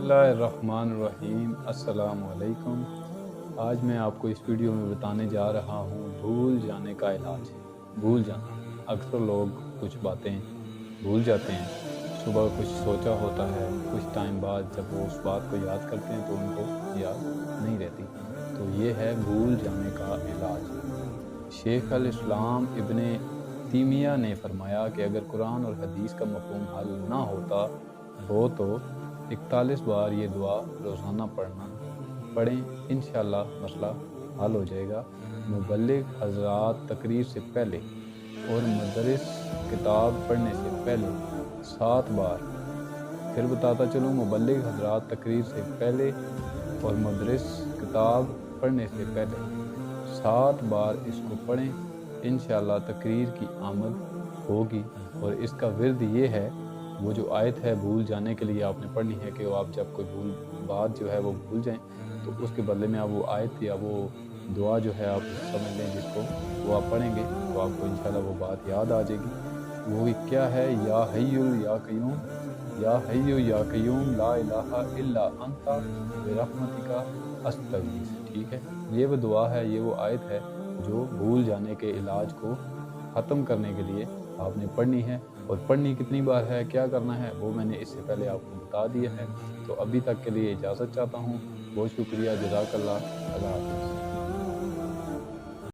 बिस्मिल्लाहिर्रहमानिर्रहीम। अस्सलाम वालेकुम। आज मैं आपको इस वीडियो में बताने जा रहा हूँ भूल जाने का इलाज। भूल जाना, अक्सर लोग कुछ बातें भूल जाते हैं। सुबह कुछ सोचा होता है, कुछ टाइम बाद जब वो उस बात को याद करते हैं तो उनको याद नहीं रहती। तो ये है भूल जाने का इलाज। शेख अल इस्लाम इब्ने तीमिया ने फरमाया कि अगर कुरान और हदीस का मफ़हूम हल ना होता हो तो 41 बार ये दुआ रोज़ाना पढ़ें, इंशाअल्लाह मसला हल हो जाएगा। मुबल्लिग हज़रात तकरीर से पहले और मदरस किताब पढ़ने से पहले 7 बार, फिर बताता चलूँ, मुबल्लिग हज़रात तकरीर से पहले और मदरस किताब पढ़ने से पहले 7 बार इसको पढ़ें, इंशाअल्लाह तकरीर की आमद होगी। और इसका विर्द ये है, वो जो आयत है भूल जाने के लिए आपने पढ़नी है कि आप जब कोई बात जो है वो भूल जाएं तो उसके बदले में आप वो आयत या वो दुआ जो है आप समझ लें जिसको, वो आप पढ़ेंगे तो आपको इंशाअल्लाह वो बात याद आ जाएगी। वो क्या है, या हय्यु या क़य्यूम, या हय्यु या क़य्यूम ला इलाहा इल्ला अंता बिरहमतिका अस्तगीस। ठीक है, ये वो दुआ है, ये वो आयत है जो भूल जाने के इलाज को ख़त्म करने के लिए आपने पढ़नी है। और पढ़नी कितनी बार है, क्या करना है, वो मैंने इससे पहले आपको बता दिया है। तो अभी तक के लिए इजाज़त चाहता हूँ। बहुत शुक्रिया, जज़ाकल्लाह, अल्लाह हाफ़िज़।